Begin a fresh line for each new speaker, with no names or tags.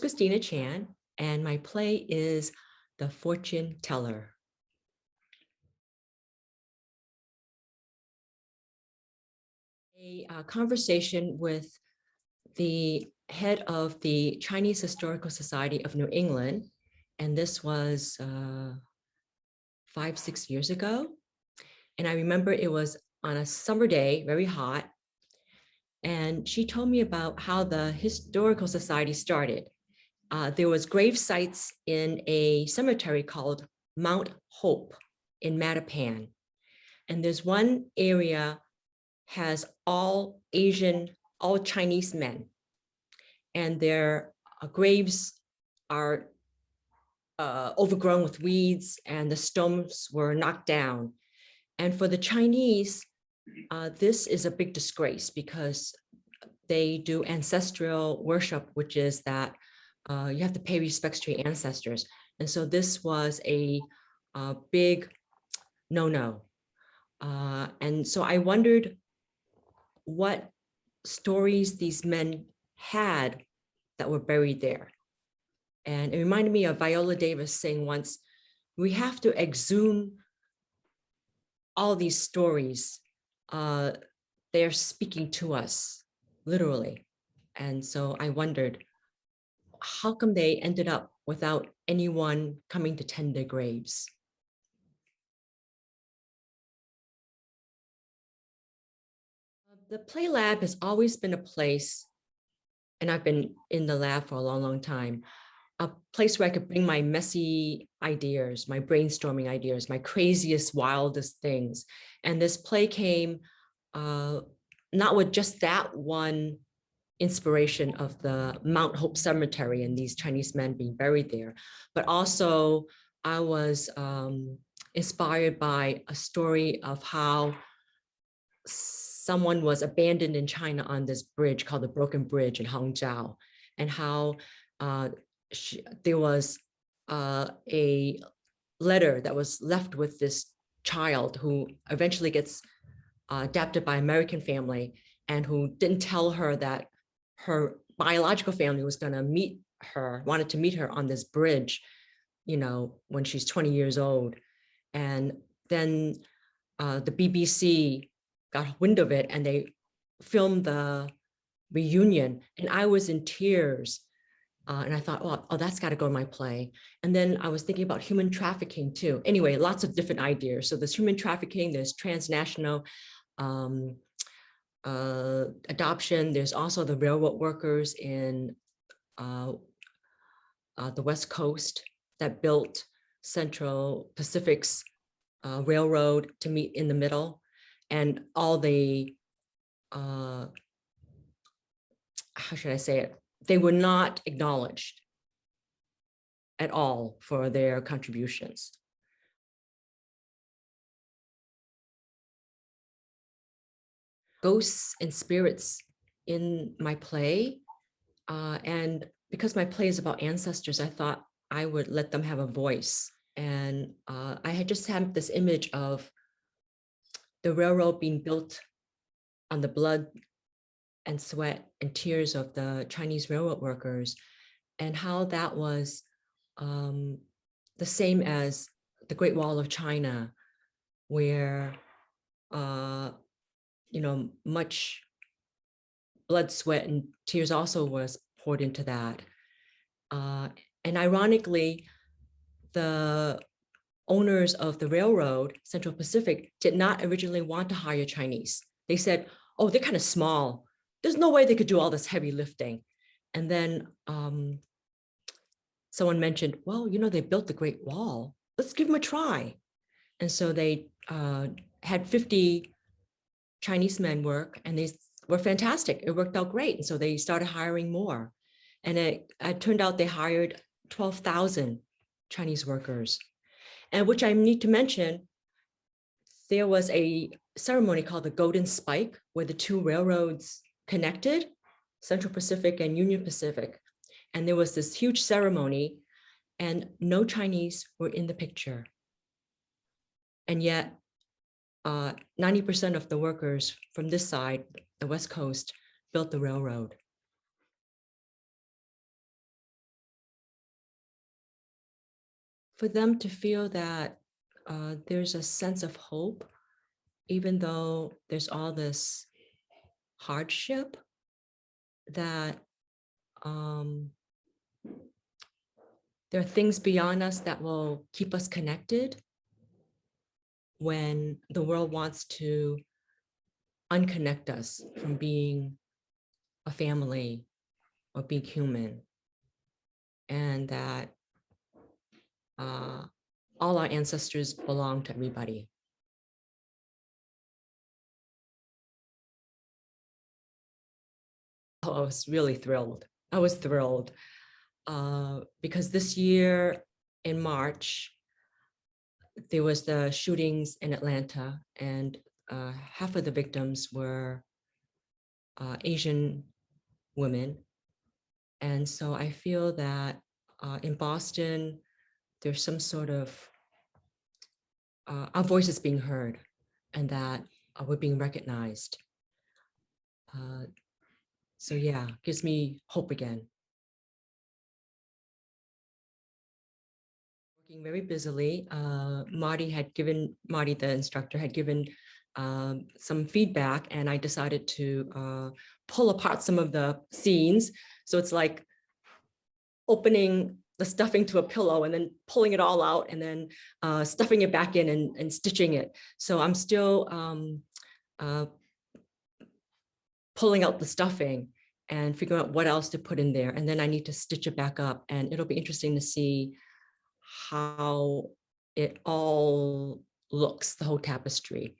Christina Chan, and my play is The Fortune Teller. A conversation with the head of the Chinese Historical Society of New England, and this was 5-6 years ago. And I remember it was on a summer day, very hot, and she told me about how the Historical Society started. There was grave sites in a cemetery called Mount Hope in Mattapan. And there's one area has all Asian, all Chinese men. And their graves are overgrown with weeds and the stones were knocked down. And for the Chinese, this is a big disgrace because they do ancestral worship, which is that you have to pay respects to your ancestors. And so this was a big no-no. And so I wondered what stories these men had that were buried there. And it reminded me of Viola Davis saying once, we have to exhume all these stories. They're speaking to us, literally. And so I wondered, how come they ended up without anyone coming to tend their graves? The Play Lab has always been a place, and I've been in the lab for a long, long time, a place where I could bring my messy ideas, my brainstorming ideas, my craziest, wildest things. And this play came not with just that one inspiration of the Mount Hope Cemetery and these Chinese men being buried there, but also I was inspired by a story of how someone was abandoned in China on this bridge called the Broken Bridge in Hangzhou, and how there was a letter that was left with this child who eventually gets adopted by an American family, and who didn't tell her that her biological family was going to meet her, wanted to meet her on this bridge, you know, when she's 20 years old. And then the BBC got wind of it and they filmed the reunion, and I was in tears. And I thought, oh, that's got to go in my play. And then I was thinking about human trafficking too. Anyway, lots of different ideas. So there's human trafficking, there's transnational adoption. There's also the railroad workers in the West Coast that built Central Pacific's railroad to meet in the middle, and all the, how should I say it? They were not acknowledged at all for their contributions. Ghosts and spirits in my play. And because my play is about ancestors, I thought I would let them have a voice. And I had just had this image of the railroad being built on the blood and sweat and tears of the Chinese railroad workers, and how that was the same as the Great Wall of China, where you know, much blood, sweat, and tears also was poured into that. And ironically, the owners of the railroad, Central Pacific, did not originally want to hire Chinese. They said, oh, they're kind of small. There's no way they could do all this heavy lifting. And then someone mentioned, well, you know, they built the Great Wall. Let's give them a try. And so they had 50 Chinese men work, and they were fantastic. It worked out great. And so they started hiring more. And it turned out they hired 12,000 Chinese workers. And which I need to mention, there was a ceremony called the Golden Spike, where the two railroads connected, Central Pacific and Union Pacific. And there was this huge ceremony, and no Chinese were in the picture. And yet 90% of the workers from this side, the West Coast, built the railroad. for them to feel that there's a sense of hope, even though there's all this hardship, that um, there are things beyond us that will keep us connected when the world wants to unconnect us from being a family or being human, and that all our ancestors belong to everybody. Oh, I was really thrilled. I was thrilled because this year in March, there was the shootings in Atlanta, and half of the victims were Asian women. And so I feel that in Boston, there's some sort of, our voice is being heard, and that we're being recognized. So yeah, gives me hope again. Working very busily. Marty, the instructor, had given some feedback, and I decided to pull apart some of the scenes. So it's like opening the stuffing to a pillow and then pulling it all out and then stuffing it back in and stitching it. So I'm still pulling out the stuffing and figuring out what else to put in there. And then I need to stitch it back up. And it'll be interesting to see how it all looks, the whole tapestry.